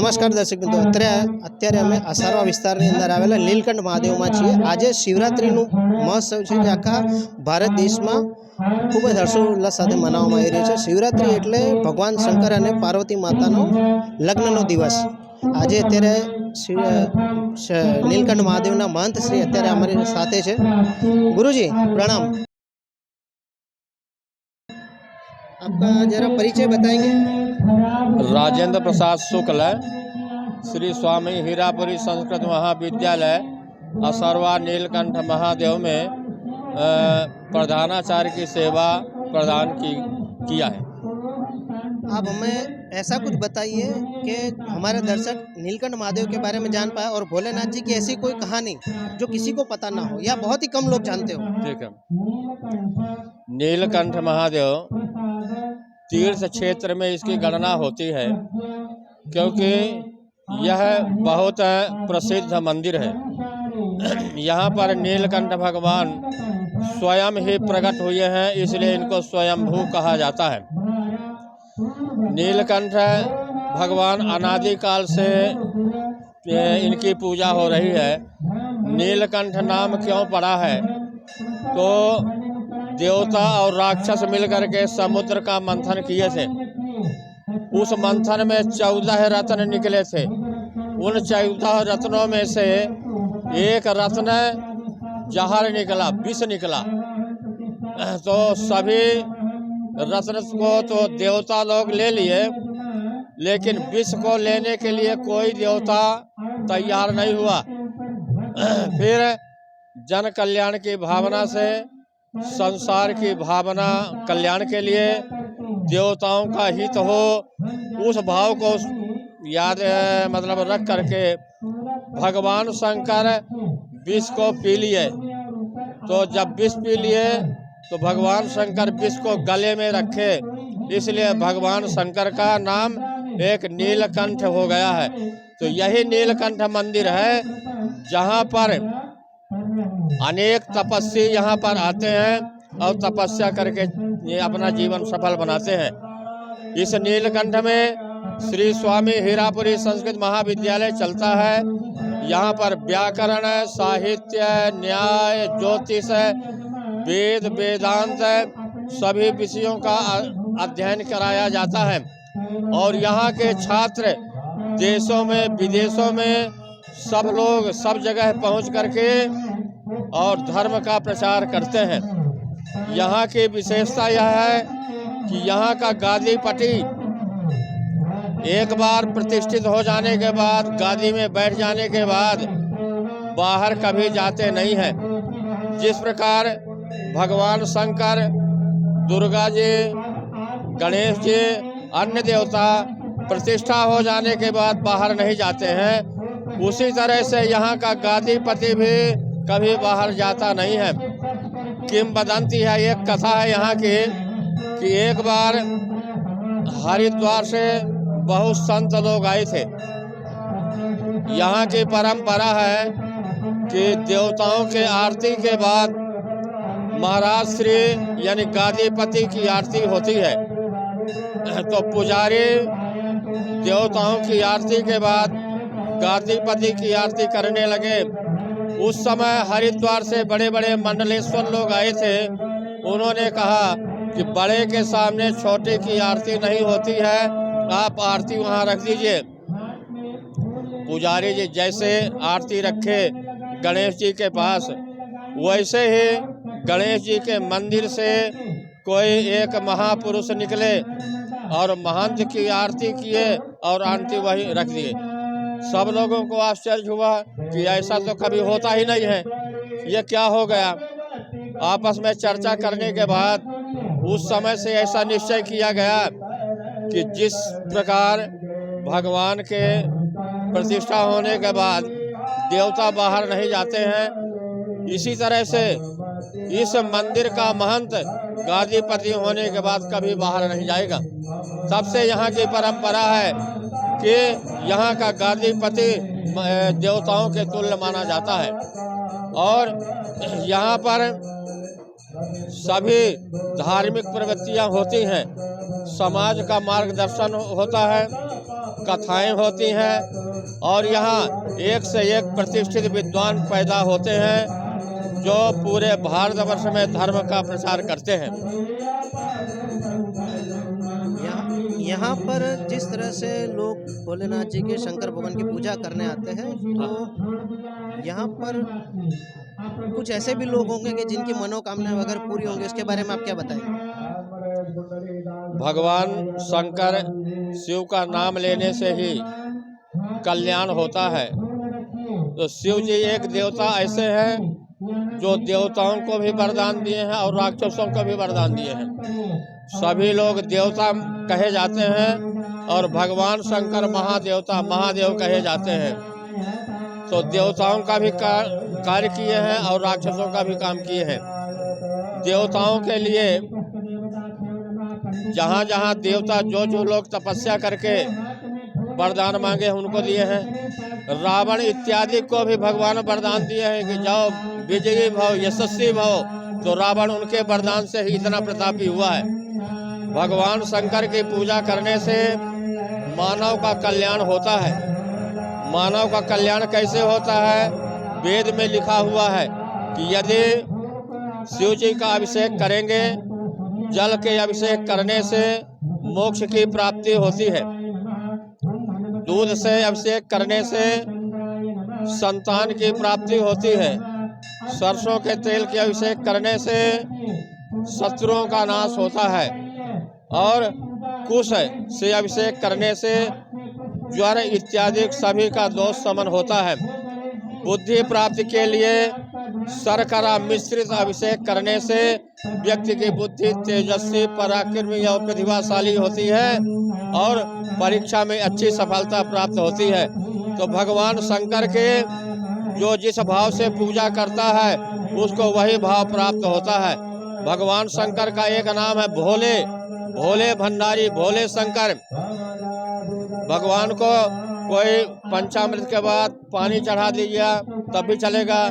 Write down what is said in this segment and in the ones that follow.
નમસ્કાર દર્શક મિત્રો, અત્યારે અમે અસારવા વિસ્તારની અંદર આવેલા નીલકંઠ મહાદેવમાં છીએ। આજે શિવરાત્રિનું મહોત્સવ છે જે આખા ભારત દેશમાં ખૂબ જ હર્ષોલ્લાસ સાથે મનાવવામાં આવી રહ્યો છે। શિવરાત્રિ એટલે ભગવાન શંકર અને પાર્વતી માતાનો લગ્નનો દિવસ। આજે અત્યારે નીલકંઠ મહાદેવના महंत श्री અત્યારે અમારી સાથે છે। गुरुजी प्रणाम, आपका जरा परिचय बताएंगे? राजेंद्र प्रसाद शुक्ल, श्री स्वामी हीरापुरी संस्कृत महाविद्यालय असरवा नीलकंठ महादेव में प्रधानाचार्य की सेवा प्रदान किया है। आप हमें ऐसा कुछ बताइए कि हमारे दर्शक नीलकंठ महादेव के बारे में जान पाए और भोलेनाथ जी की ऐसी कोई कहानी जो किसी को पता ना हो या बहुत ही कम लोग जानते हो। ठीक है। नीलकंठ महादेव तीर्थ क्षेत्र में इसकी गणना होती है क्योंकि यह बहुत प्रसिद्ध मंदिर है। यहाँ पर नीलकंठ भगवान स्वयं ही प्रकट हुए हैं, इसलिए इनको स्वयंभू कहा जाता है। नीलकंठ भगवान अनादिकाल से इनकी पूजा हो रही है। नीलकंठ नाम क्यों पड़ा है? तो देवता और राक्षस मिलकर के समुद्र का मंथन किए थे। उस मंथन में 14 रत्न निकले थे। उन 14 रत्नों में से एक रत्न जहर निकला, विष निकला। तो सभी रत्न को तो देवता लोग ले लिए, लेकिन विष को लेने के लिए कोई देवता तैयार नहीं हुआ। फिर जन कल्याण की भावना से, संसार की भावना कल्याण के लिए, देवताओं का हित हो, उस भाव को याद रख करके भगवान शंकर विष को पी लिए। तो जब विष पी लिए तो भगवान शंकर विष को गले में रखे, इसलिए भगवान शंकर का नाम एक नीलकंठ हो गया है। तो यही नीलकंठ मंदिर है जहाँ पर अनेक तपस्वी यहाँ पर आते हैं और तपस्या करके ये अपना जीवन सफल बनाते हैं। इस नीलकंठ में श्री स्वामी हीरापुरी संस्कृत महाविद्यालय चलता है। यहाँ पर व्याकरण, साहित्य, न्याय, ज्योतिष, वेद, वेदांत सभी विषयों का अध्ययन कराया जाता है। और यहाँ के छात्र देशों में, विदेशों में सब लोग सब जगह पहुँच करके और धर्म का प्रचार करते हैं। यहाँ की विशेषता यह है कि यहाँ का गादीपति एक बार प्रतिष्ठित हो जाने के बाद, गादी में बैठ जाने के बाद बाहर कभी जाते नहीं हैं। जिस प्रकार भगवान शंकर, दुर्गा जी, गणेश जी, अन्य देवता प्रतिष्ठा हो जाने के बाद बाहर नहीं जाते हैं, उसी तरह से यहाँ का गादीपति भी कभी बाहर जाता नहीं है। किंवदंती है, एक कथा है यहाँ की कि एक बार हरिद्वार से बहुत संत लोग आए थे। यहाँ की परंपरा है कि देवताओं के आरती के बाद महाराज श्री यानी गादीपति की आरती होती है। तो पुजारी देवताओं की आरती के बाद गादीपति की आरती करने लगे। उस समय हरिद्वार से बड़े बड़े मंडलेश्वर लोग आए थे। उन्होंने कहा कि बड़े के सामने छोटे की आरती नहीं होती है, आप आरती वहाँ रख दीजिए। पुजारी जी जैसे आरती रखे गणेश जी के पास, वैसे ही गणेश जी के मंदिर से कोई एक महापुरुष निकले और महंत की आरती किए और आरती वही रख दिए। सब लोगों को आश्चर्य हुआ कि ऐसा तो कभी होता ही नहीं है, ये क्या हो गया। आपस में चर्चा करने के बाद उस समय से ऐसा निश्चय किया गया कि जिस प्रकार भगवान के प्रतिष्ठा होने के बाद देवता बाहर नहीं जाते हैं, इसी तरह से इस मंदिर का महंत गादीपति होने के बाद कभी बाहर नहीं जाएगा। तब से यहाँ की परंपरा है कि यहाँ का गादीपति देवताओं के तुल्य माना जाता है। और यहाँ पर सभी धार्मिक प्रवृत्तियां होती हैं, समाज का मार्गदर्शन होता है, कथाएं होती हैं और यहाँ एक से एक प्रतिष्ठित विद्वान पैदा होते हैं जो पूरे भारतवर्ष में धर्म का प्रचार करते हैं। यहाँ पर जिस तरह से लोग भोलेनाथ जी के, शंकर भगवान की पूजा करने आते हैं, तो यहाँ पर कुछ ऐसे भी लोग होंगे कि जिनकी मनोकामना अगर पूरी होंगी, उसके बारे में आप क्या बताएंगे? भगवान शंकर शिव का नाम लेने से ही कल्याण होता है। तो शिव जी एक देवता ऐसे हैं जो देवताओं को भी वरदान दिए हैं और राक्षसों को भी वरदान दिए हैं। सभी लोग देवता कहे जाते हैं और भगवान शंकर महादेवता, महादेव कहे जाते हैं। तो देवताओं का भी कार्य किए हैं और राक्षसों का भी काम किए हैं। देवताओं के लिए जहाँ जहाँ देवता जो लोग तपस्या करके वरदान मांगे हैं उनको दिए हैं। रावण इत्यादि को भी भगवान वरदान दिए हैं कि जाओ विजयी भव, यशस्वी भव। तो रावण उनके वरदान से ही इतना प्रतापी हुआ है। भगवान शंकर की पूजा करने से मानव का कल्याण होता है। मानव का कल्याण कैसे होता है? वेद में लिखा हुआ है कि यदि शिव जी का अभिषेक करेंगे, जल के अभिषेक करने से मोक्ष की प्राप्ति होती है। दूध से अभिषेक करने से संतान की प्राप्ति होती है। सरसों के तेल के अभिषेक करने से शत्रुओं का नाश होता है और कुश से अभिषेक करने से ज्वर इत्यादि सभी का दोष शमन होता है। बुद्धि प्राप्ति के लिए शर्करा मिश्रित अभिषेक करने से व्यक्ति की बुद्धि तेजस्वी, पराक्रमी और प्रतिभाशाली होती है और परीक्षा में अच्छी सफलता प्राप्त होती है। तो भगवान शंकर के जो जिस भाव से पूजा करता है उसको वही भाव प्राप्त होता है। भगवान शंकर का एक नाम है भोले, भोले भंडारी, भोले शंकर। भगवान को कोई पंचामृत के बाद पानी चढ़ा दिया तब भी चलेगा,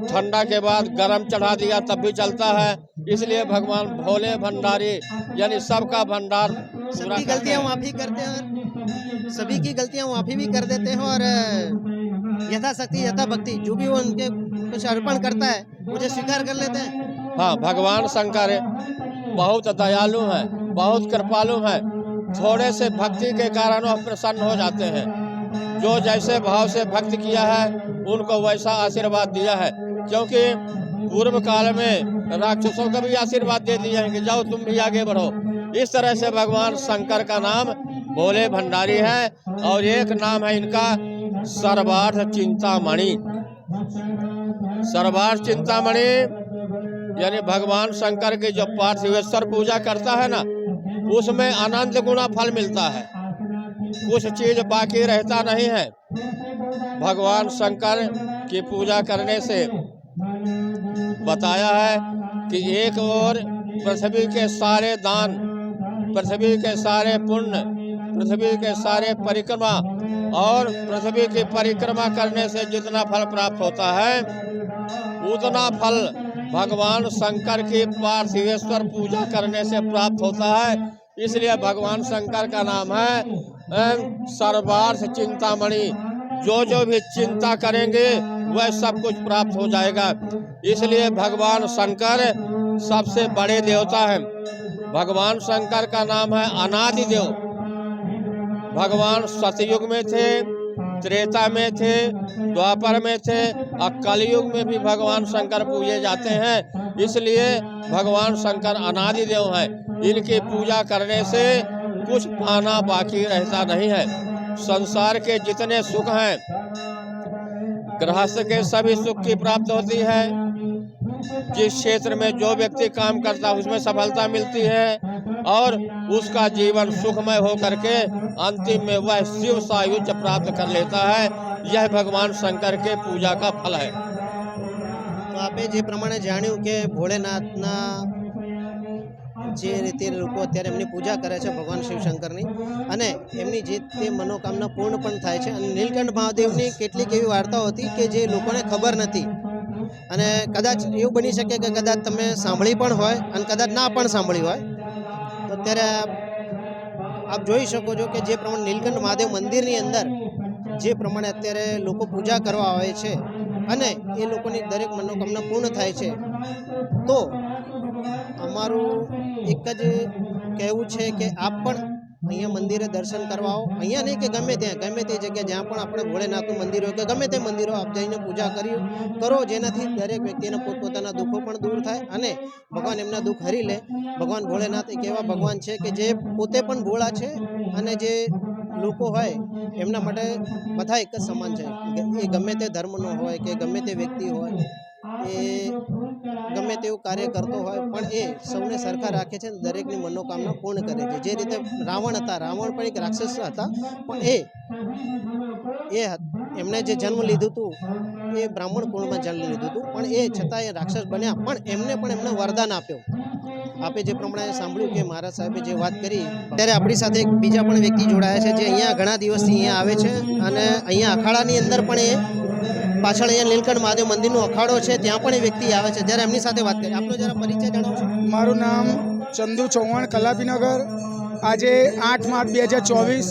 ठंडा के बाद गरम चढ़ा दिया तब भी चलता है। इसलिए भगवान भोले भंडारी यानी सबका भंडार। सबकी गलतियाँ माफ़ी करते हैं, सभी की गलतियाँ माफ़ी भी कर देते हैं और यथाशक्ति यथा भक्ति जो भी वो उनके कुछ अर्पण करता है मुझे स्वीकार कर लेते हैं। हाँ, भगवान शंकर बहुत दयालु हैं, बहुत कृपालु हैं। थोड़े से भक्ति के कारण वह प्रसन्न हो जाते हैं। जो जैसे भाव से भक्ति किया है उनको वैसा आशीर्वाद दिया है। क्योंकि पूर्व काल में राक्षसों को भी आशीर्वाद दे दिया है कि जाओ तुम भी आगे बढ़ो। इस तरह से भगवान शंकर का नाम भोले भंडारी है और एक नाम है इनका सर्वार्थ चिंतामणि। सर्वार्थ चिंतामणि यानी भगवान शंकर की जो पार्थिवेश्वर पूजा करता है ना, उसमें अनंत गुना फल मिलता है, कुछ चीज बाकी रहता नहीं है। भगवान शंकर की पूजा करने से बताया है कि एक ओर पृथ्वी के सारे दान, पृथ्वी के सारे पुण्य, पृथ्वी के सारे परिक्रमा और पृथ्वी की परिक्रमा करने से जितना फल प्राप्त होता है उतना फल भगवान शंकर की पार्थिवेश्वर पूजा करने से प्राप्त होता है। इसलिए भगवान शंकर का नाम है सर्वार्थ चिंतामणि। जो भी चिंता करेंगे वह सब कुछ प्राप्त हो जाएगा। इसलिए भगवान शंकर सबसे बड़े देवता हैं। भगवान शंकर का नाम है अनादि देव। भगवान सतयुग में थे, त्रेता में थे, द्वापर में थे और कलयुग में भी भगवान शंकर पूजे जाते हैं। इसलिए भगवान शंकर अनादि देव हैं। इनकी पूजा करने से कुछ पाना बाकी रहता नहीं है। संसार के जितने सुख हैं, गृहस्थ के सभी सुख की प्राप्ति होती है। जिस क्षेत्र में जो व्यक्ति काम करता है उसमें सफलता मिलती है और उसका जीवन सुखमय होकर के अंतिम में वह शिव सायुज्य प्राप्त कर लेता है। यह भगवान शंकर के पूजा का फल है। तो आपे जे प्रमाणे जाण्યું કે ભોળેનાથના જે રીતે લોકો અત્યારે એમની પૂજા કરે છે ભગવાન શિવશંકરની અને એમની જે તે મનોકામના પૂર્ણ પણ થાય છે અને નીલકંઠ મહાદેવની કેટલીક એવી વાર્તાઓ હતી કે જે લોકોને ખબર નથી અને કદાચ એવું બની શકે કે કદાચ તમે સાંભળી પણ હોય અને કદાચ ના પણ સાંભળી હોય. તો અત્યારે આપ જોઈ શકો છો કે જે પ્રમાણે નીલકંઠ મહાદેવ મંદિરની અંદર જે પ્રમાણે અત્યારે લોકો પૂજા કરવા આવે છે અને એ લોકોની દરેક મનોકામના પૂર્ણ થાય છે. તો અમારું એક જ કહેવું છે કે આપ પણ અહીંયા મંદિરે દર્શન કરવા આવો. અહીંયા નહીં કે ગમે તે જગ્યાએ જ્યાં પણ આપણે ભોળેનાથનું મંદિર હોય કે ગમે તે મંદિરો આપ જઈને પૂજા કરો, જેનાથી દરેક વ્યક્તિના પોતપોતાના દુઃખો પણ દૂર થાય અને ભગવાન એમના દુઃખ હરી લે. ભગવાન ભોળેનાથ એક એવા ભગવાન છે કે જે પોતે પણ ભોળા છે અને જે લોકો હોય એમના માટે બધા એક જ સમાન છે. એ ગમે તે ધર્મનો હોય કે ગમે તે વ્યક્તિ હોય, એ ગમે તેવું કાર્ય કરતો હોય પણ એ સૌને સરખા રાખે છે અને દરેકની મનોકામના પૂર્ણ કરે છે. જે રીતે રાવણ પણ એક રાક્ષસ હતા, પણ એમણે જે જન્મ લીધું હતું એ બ્રાહ્મણ કુળમાં જન્મ લીધું હતું, પણ એ છતાં એ રાક્ષસ બન્યા પણ એમને વરદાન આપ્યો. આપે જે પ્રમાણે સાંભળ્યું કે મહારાજ સાહેબે જે વાત કરી, ત્યારે આપણી સાથે એક બીજા પણ વ્યક્તિ જોડાયા છે જે અહીંયા ઘણા દિવસથી અહીંયા આવે છે અને અહીંયા અખાડાની અંદર પણ એ પાછળ અહીંયા નીલકંઠ મહાદેવ મંદિરનો અખાડો છે, ત્યાં પણ એ વ્યક્તિ આવે છે. જ્યારે એમની સાથે વાત કરી, આપનો જરા પરિચય જણાવશો? મારું નામ ચંદુ ચૌહાણ, કલાપીનગર. આજે 8 માર્ચ 2024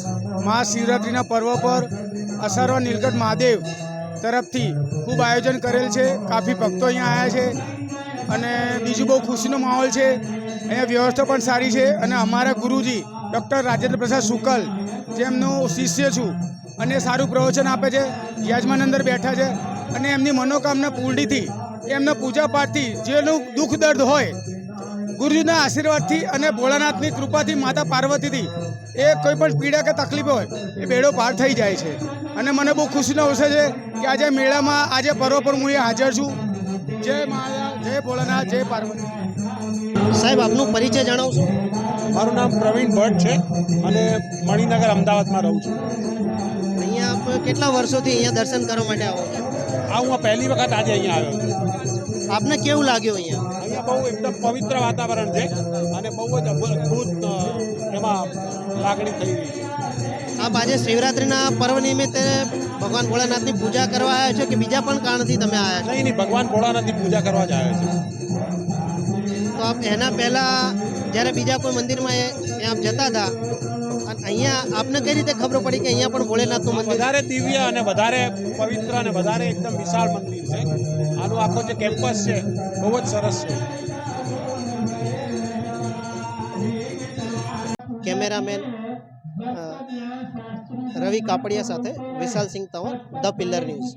મહાશિવરાત્રિના પર્વ પર અસારવા નીલકંઠ મહાદેવ તરફથી ખૂબ આયોજન કરેલ છે. કાફી ભક્તો અહીંયા આવ્યા છે અને બીજું બહુ ખુશીનો માહોલ છે. અહીંયા વ્યવસ્થા પણ સારી છે અને અમારા ગુરુજી ડૉક્ટર રાજેન્દ્ર પ્રસાદ શુકલ, જેમનો શિષ્ય છું, અને સારું પ્રવચન આપે છે. યજમાન અંદર બેઠા છે અને એમની મનોકામના પૂર્ણથી, એમના પૂજાપાઠથી જેનું દુઃખ દર્દ હોય, ગુરુજીના આશીર્વાદથી અને ભોળાનાથની કૃપાથી, માતા પાર્વતીથી એ કોઈ પણ પીડા કે તકલીફ હોય એ બેડો પાર થઈ જાય છે. અને મને બહુ ખુશીનો અવસર છે કે આજે મેળામાં, આજે પર્વ પર હું એ હાજર છું. જય મહારાજ, જય ભોળાનાથ, જય પાર્વતી. સાહેબ, આપનું પરિચય જણાવશો? મારું નામ પ્રવીણ ભટ્ટ છે અને મણિનગર અમદાવાદમાં રહું છું. અહીંયા આપ કેટલા વર્ષોથી અહીંયા દર્શન કરવા માટે આવો છો? હું પહેલી વખત આજે અહીંયા આવ્યો છું. આપને કેવું લાગ્યું અહીંયા? અહીંયા બહુ એકદમ પવિત્ર વાતાવરણ છે અને બહુ જ અદ્ભુત એમાં લાગણી થઈ રહી છે. આપ આજે શિવરાત્રિના પર્વ નિમિત્તે ભગવાન ભોળાનાથની પૂજા કરવા આવ્યા છો કે બીજા પણ કારણથી તમે આવ્યા છો? નહીં, ભગવાન ભોળાનાથની પૂજા કરવા જ આવ્યો છે. તો આપ એના પહેલાં જ્યારે બીજા કોઈ મંદિરમાં આપ જતા હતા અને અહીંયા આપને કઈ રીતે ખબર પડી કે અહીંયા પણ ભોળેનાથનું મંદિર? વધારે દિવ્ય અને વધારે પવિત્ર અને વધારે એકદમ વિશાળ મંદિર છે. આનો આખો જે કેમ્પસ છે બહુ જ સરસ છે. કેમેરામેન રવિ કાપડિયા સાથે વિશાલ સિંહ તંવર, ધ પિલ્લર ન્યૂઝ.